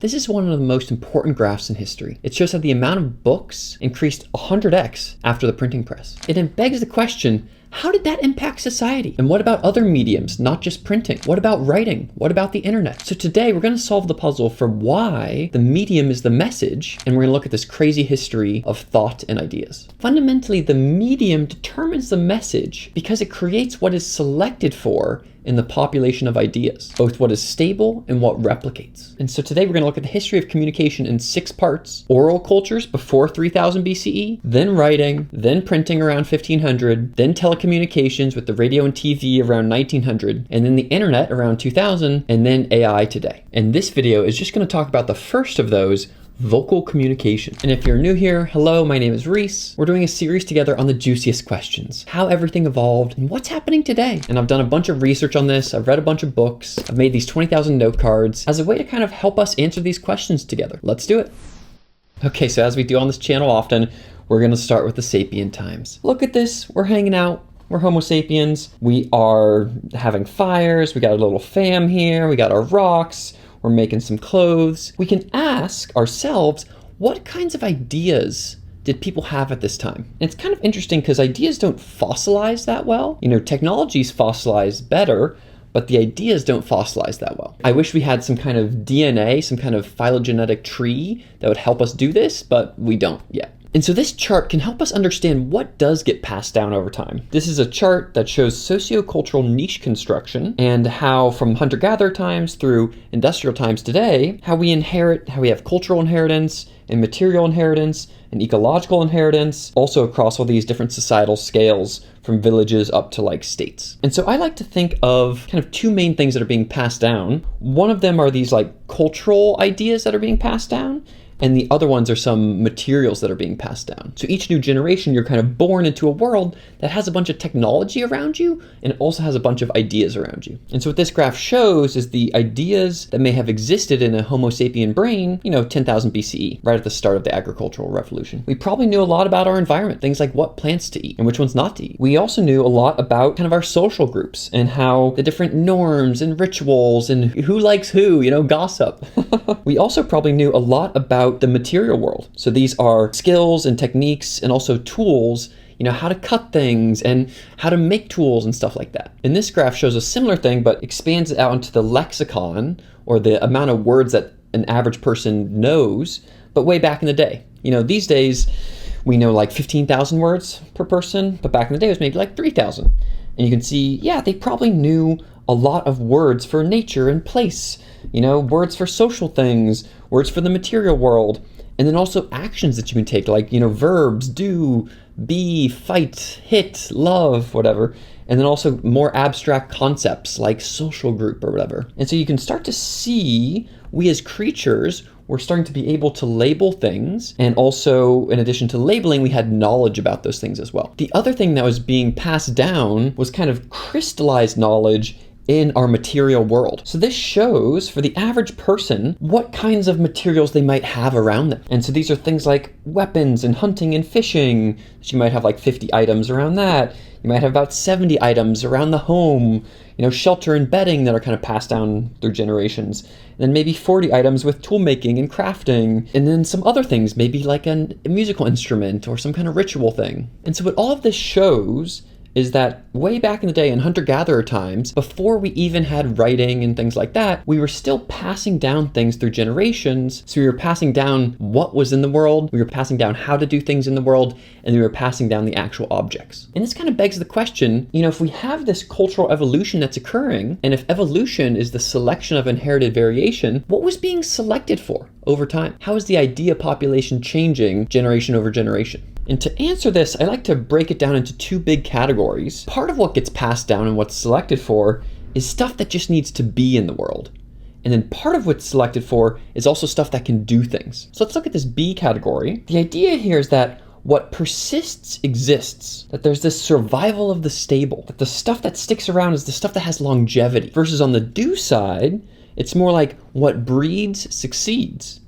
This is one of the most important graphs in history. It shows how the amount of books increased 100x after the printing press. It then begs the question, how did that impact society? And what about other mediums, not just printing? What about writing? What about the internet? So today we're going to solve the puzzle for why the medium is the message, and we're going to look at this crazy history of thought and ideas. Fundamentally, the medium determines the message because it creates what is selected for in the population of ideas, both what is stable and what replicates. And so today we're going to look at the history of communication in 6 parts: oral cultures before 3000 BCE, then writing, then printing around 1500, then telecommunications with the radio and TV around 1900, and then the internet around 2000, and then AI today. And this video is just going to talk about the first of those, vocal communication. And if you're new here, hello, my name is Reese. We're doing a series together on the juiciest questions, how everything evolved and what's happening today. And I've done a bunch of research on this. I've read a bunch of books. I've made these 20,000 note cards as a way to kind of help us answer these questions together. Let's do it. Okay, so as we do on this channel often, we're going to start with the sapient times. Look at this. We're hanging out. We're Homo sapiens. We are having fires. We got a little fam here. We got our rocks. We're making some clothes. We can ask ourselves, what kinds of ideas did people have at this time? And it's kind of interesting because ideas don't fossilize that well. You know, technologies fossilize better, but the ideas don't fossilize that well. I wish we had some kind of DNA, some kind of phylogenetic tree that would help us do this, but we don't yet. And so this chart can help us understand what does get passed down over time. This is a chart that shows sociocultural niche construction and how from hunter-gatherer times through industrial times today, how we inherit, how we have cultural inheritance and material inheritance and ecological inheritance, also across all these different societal scales from villages up to like states. And so I like to think of kind of 2 main things that are being passed down. One of them are these like cultural ideas that are being passed down, and the other ones are some materials that are being passed down. So each new generation, you're kind of born into a world that has a bunch of technology around you, and it also has a bunch of ideas around you. And so what this graph shows is the ideas that may have existed in a Homo sapien brain, 10,000 BCE, right at the start of the agricultural revolution. We probably knew a lot about our environment, things like what plants to eat and which ones not to eat. We also knew a lot about kind of our social groups and how the different norms and rituals and who likes who, gossip. We also probably knew a lot about the material world. So these are skills and techniques and also tools, how to cut things and how to make tools and stuff like that. And this graph shows a similar thing, but expands it out into the lexicon, or the amount of words that an average person knows, but way back in the day. These days we know like 15,000 words per person, but back in the day it was maybe like 3,000. And you can see, yeah, they probably knew a lot of words for nature and place, words for social things, words for the material world, and then also actions that you can take, like, verbs, do, be, fight, hit, love, whatever. And then also more abstract concepts like social group or whatever. And so you can start to see we as creatures were starting to be able to label things. And also, in addition to labeling, we had knowledge about those things as well. The other thing that was being passed down was kind of crystallized knowledge in our material world. So this shows for the average person what kinds of materials they might have around them. And so these are things like weapons and hunting and fishing. So you might have like 50 items around that. You might have about 70 items around the home, shelter and bedding that are kind of passed down through generations. And then maybe 40 items with tool making and crafting. And then some other things, maybe like a musical instrument or some kind of ritual thing. And so what all of this shows is that way back in the day in hunter-gatherer times, before we even had writing and things like that, we were still passing down things through generations. So we were passing down what was in the world, we were passing down how to do things in the world, and we were passing down the actual objects. And this kind of begs the question, if we have this cultural evolution that's occurring, and if evolution is the selection of inherited variation, what was being selected for over time? How is the idea population changing generation over generation? And to answer this, I like to break it down into 2 big categories. Part of what gets passed down and what's selected for is stuff that just needs to be in the world. And then part of what's selected for is also stuff that can do things. So let's look at this B category. The idea here is that what persists exists, that there's this survival of the stable, that the stuff that sticks around is the stuff that has longevity. Versus on the do side, it's more like what breeds succeeds.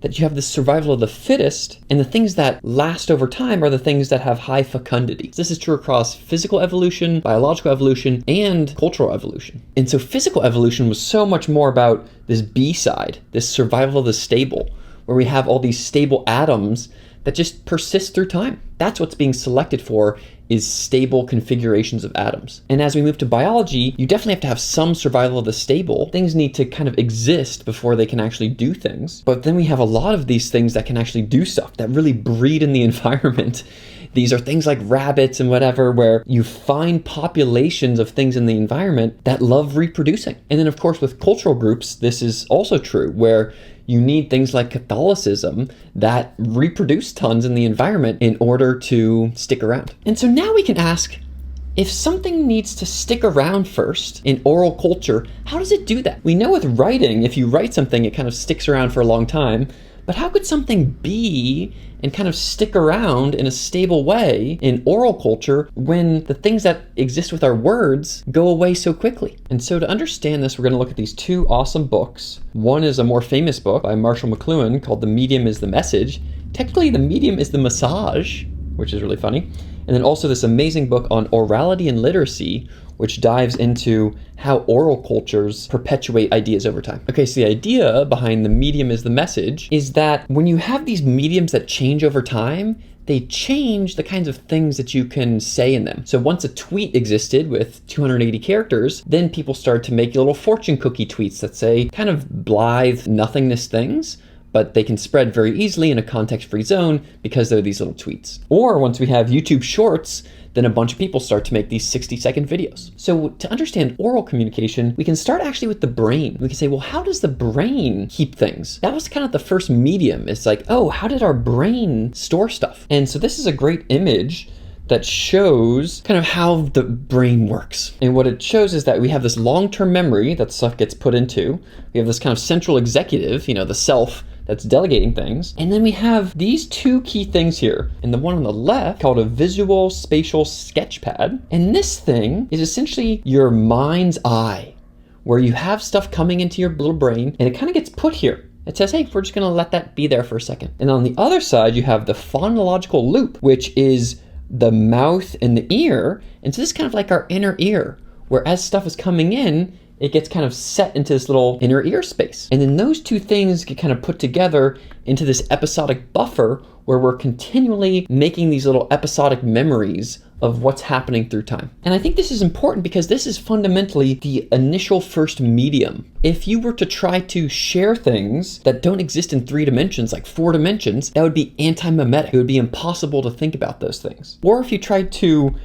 that you have this survival of the fittest, and the things that last over time are the things that have high fecundity. This is true across physical evolution, biological evolution, and cultural evolution. And so physical evolution was so much more about this B side, this survival of the stable, where we have all these stable atoms that just persist through time. That's what's being selected for, is stable configurations of atoms. And as we move to biology, you definitely have to have some survival of the stable. Things need to kind of exist before they can actually do things. But then we have a lot of these things that can actually do stuff, that really breed in the environment. These are things like rabbits and whatever, where you find populations of things in the environment that love reproducing. And then of course with cultural groups, this is also true, where you need things like Catholicism that reproduce tons in the environment in order to stick around. And so now we can ask, if something needs to stick around first in oral culture, how does it do that? We know with writing, if you write something, it kind of sticks around for a long time. But how could something be and kind of stick around in a stable way in oral culture when the things that exist with our words go away so quickly? And so to understand this, we're going to look at these two awesome books. One is a more famous book by Marshall McLuhan called The Medium is the Message. Technically, the medium is the massage, which is really funny. And then also this amazing book on orality and literacy, which dives into how oral cultures perpetuate ideas over time. Okay, so the idea behind the medium is the message is that when you have these mediums that change over time, they change the kinds of things that you can say in them. So once a tweet existed with 280 characters, then people started to make little fortune cookie tweets that say kind of blithe nothingness things, but they can spread very easily in a context-free zone because they're these little tweets. Or once we have YouTube Shorts, then a bunch of people start to make these 60-second videos. So to understand oral communication, we can start actually with the brain. We can say, well, how does the brain keep things? That was kind of the first medium. It's like, oh, how did our brain store stuff? And so this is a great image that shows kind of how the brain works. And what it shows is that we have this long-term memory that stuff gets put into. We have this kind of central executive, the self, that's delegating things. And then we have these two key things here. And the one on the left called a visual spatial sketchpad. And this thing is essentially your mind's eye, where you have stuff coming into your little brain and it kind of gets put here. It says, hey, we're just gonna let that be there for a second. And on the other side, you have the phonological loop, which is the mouth and the ear. And so this is kind of like our inner ear, where as stuff is coming in, it gets kind of set into this little inner ear space. And then those two things get kind of put together into this episodic buffer where we're continually making these little episodic memories of what's happening through time. And I think this is important because this is fundamentally the initial first medium. If you were to try to share things that don't exist in 3 dimensions, like 4 dimensions, that would be anti-mimetic. It would be impossible to think about those things. Or if you tried to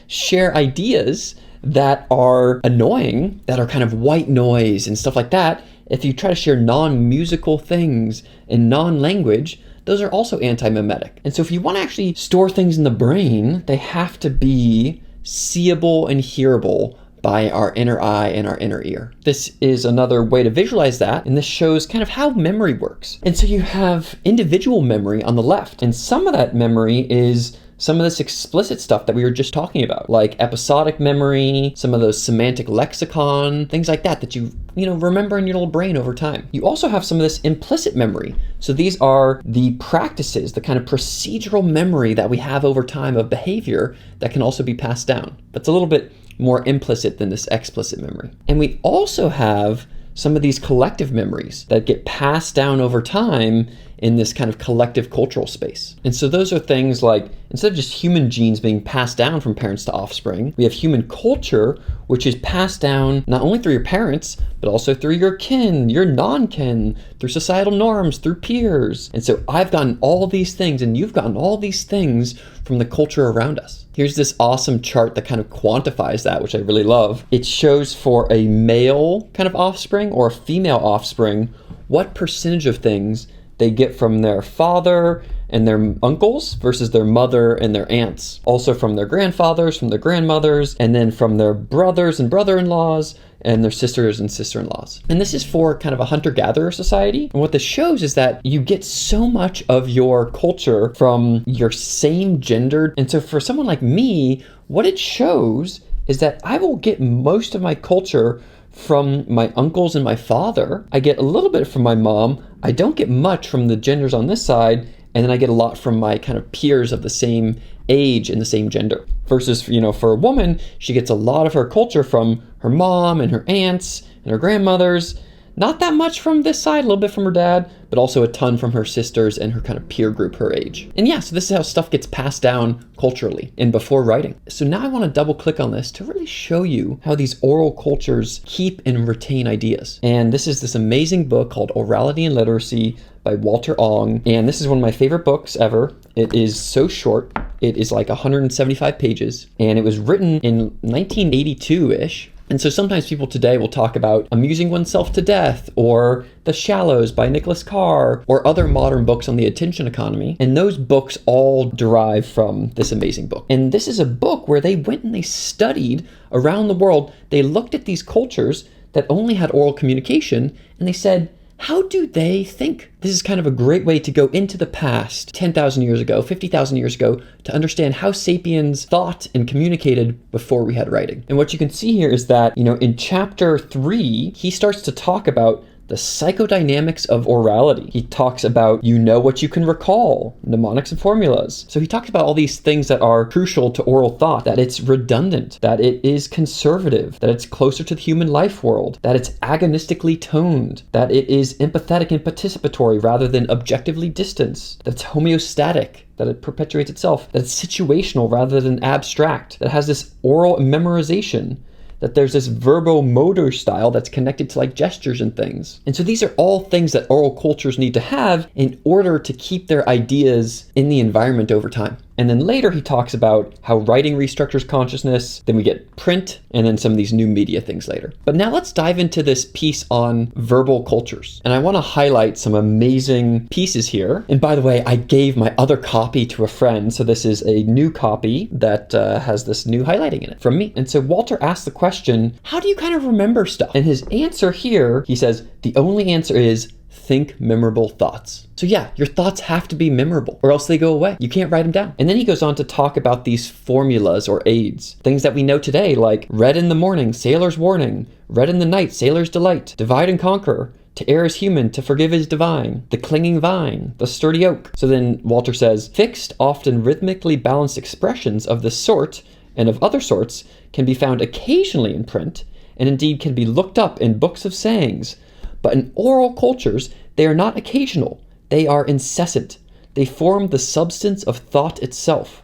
share ideas that are annoying, that are kind of white noise and stuff like that, if you try to share non-musical things in non-language, those are also anti-mimetic. And so if you want to actually store things in the brain, they have to be seeable and hearable by our inner eye and our inner ear. This is another way to visualize that, and this shows kind of how memory works. And so you have individual memory on the left, and some of that memory is some of this explicit stuff that we were just talking about, like episodic memory, some of those semantic lexicon, things like that that you remember in your little brain over time. You also have some of this implicit memory. So these are the practices, the kind of procedural memory that we have over time of behavior that can also be passed down. But it's a little bit more implicit than this explicit memory. And we also have some of these collective memories that get passed down over time in this kind of collective cultural space. And so those are things like, instead of just human genes being passed down from parents to offspring, we have human culture, which is passed down not only through your parents, but also through your kin, your non-kin, through societal norms, through peers. And so I've gotten all these things and you've gotten all these things from the culture around us. Here's this awesome chart that kind of quantifies that, which I really love. It shows for a male kind of offspring or a female offspring, what percentage of things they get from their father and their uncles versus their mother and their aunts. Also from their grandfathers, from their grandmothers, and then from their brothers and brother-in-laws and their sisters and sister-in-laws. And this is for kind of a hunter-gatherer society. And what this shows is that you get so much of your culture from your same gendered. And so for someone like me, what it shows is that I will get most of my culture from my uncles and my father. I get a little bit from my mom. I don't get much from the genders on this side. And then I get a lot from my kind of peers of the same age and the same gender. Versus, for a woman, she gets a lot of her culture from her mom and her aunts and her grandmothers. Not that much from this side, a little bit from her dad, but also a ton from her sisters and her kind of peer group her age. And yeah, so this is how stuff gets passed down culturally and before writing. So now I want to double click on this to really show you how these oral cultures keep and retain ideas. And this is this amazing book called Orality and Literacy by Walter Ong. And this is one of my favorite books ever. It is so short. It is like 175 pages. And it was written in 1982-ish. And so sometimes people today will talk about Amusing Oneself to Death or The Shallows by Nicholas Carr or other modern books on the attention economy. And those books all derive from this amazing book. And this is a book where they went and they studied around the world. They looked at these cultures that only had oral communication and they said, how do they think? This is kind of a great way to go into the past, 10,000 years ago, 50,000 years ago, to understand how sapiens thought and communicated before we had writing. And what you can see here is that, in chapter 3, he starts to talk about the psychodynamics of orality. He talks about what you can recall, mnemonics and formulas. So he talks about all these things that are crucial to oral thought, that it's redundant, that it is conservative, that it's closer to the human life world, that it's agonistically toned, that it is empathetic and participatory rather than objectively distanced, that it's homeostatic, that it perpetuates itself, that it's situational rather than abstract, that it has this oral memorization, that there's this verbomotor style that's connected to like gestures and things. And so these are all things that oral cultures need to have in order to keep their ideas in the environment over time. And then later he talks about how writing restructures consciousness, then we get print, and then some of these new media things later. But now let's dive into this piece on verbal cultures. And I want to highlight some amazing pieces here. And by the way, I gave my other copy to a friend. So this is a new copy that has this new highlighting in it from me. And so Walter asked the question, how do you kind of remember stuff? And his answer here, he says, the only answer is think memorable thoughts. So yeah, your thoughts have to be memorable or else they go away. You can't write them down. And then he goes on to talk about these formulas or aids, things that we know today, like red in the morning, sailor's warning, red in the night, sailor's delight, divide and conquer, to err is human, to forgive is divine, the clinging vine, the sturdy oak. So then Walter says, fixed, often rhythmically balanced expressions of this sort and of other sorts can be found occasionally in print and indeed can be looked up in books of sayings. But in oral cultures, they are not occasional. They are incessant. They form the substance of thought itself.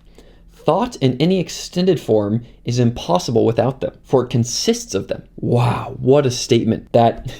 Thought in any extended form is impossible without them, for it consists of them. Wow, what a statement. That,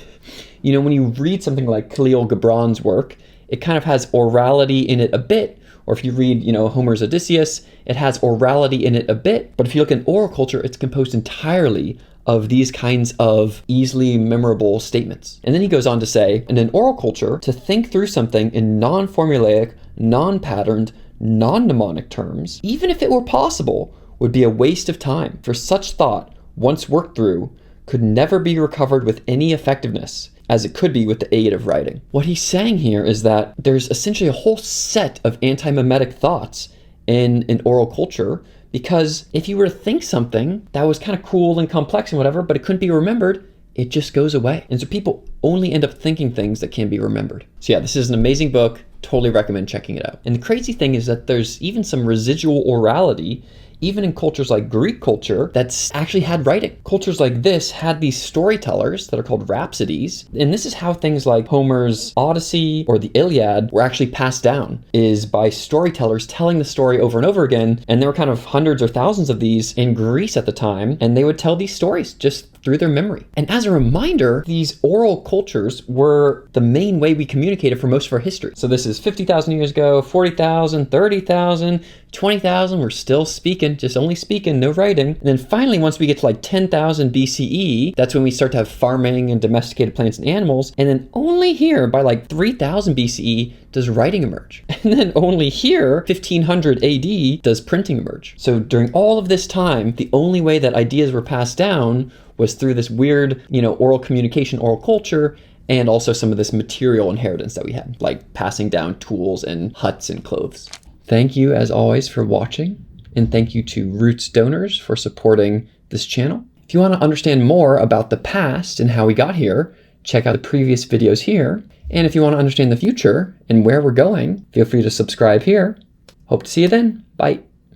when you read something like Khalil Gibran's work, it kind of has orality in it a bit. Or if you read, Homer's Odysseus, it has orality in it a bit. But if you look at oral culture, it's composed entirely of these kinds of easily memorable statements. And then he goes on to say, in an oral culture, to think through something in non-formulaic, non-patterned, non-mnemonic terms, even if it were possible, would be a waste of time. For such thought, once worked through, could never be recovered with any effectiveness, as it could be with the aid of writing. What he's saying here is that there's essentially a whole set of anti-mimetic thoughts in an oral culture, because if you were to think something that was kind of cool and complex and whatever, but it couldn't be remembered, it just goes away. And so people only end up thinking things that can be remembered. So yeah, this is an amazing book. Totally recommend checking it out. And the crazy thing is that there's even some residual orality even in cultures like Greek culture that's actually had writing. Cultures like this had these storytellers that are called rhapsodies. And this is how things like Homer's Odyssey or the Iliad were actually passed down, is by storytellers telling the story over and over again. And there were kind of hundreds or thousands of these in Greece at the time. And they would tell these stories just through their memory. And as a reminder, these oral cultures were the main way we communicated for most of our history. So this is 50,000 years ago, 40,000, 30,000, 20,000, we're still speaking, just only speaking, no writing. And then finally, once we get to like 10,000 BCE, that's when we start to have farming and domesticated plants and animals. And then only here, by like 3000 BCE, does writing emerge. And then only here, 1500 AD, does printing emerge. So during all of this time, the only way that ideas were passed down was through this weird, oral communication, oral culture, and also some of this material inheritance that we had, like passing down tools and huts and clothes. Thank you, as always, for watching, and thank you to Roots donors for supporting this channel. If you want to understand more about the past and how we got here, check out the previous videos here. And if you want to understand the future and where we're going, feel free to subscribe here. Hope to see you then. Bye.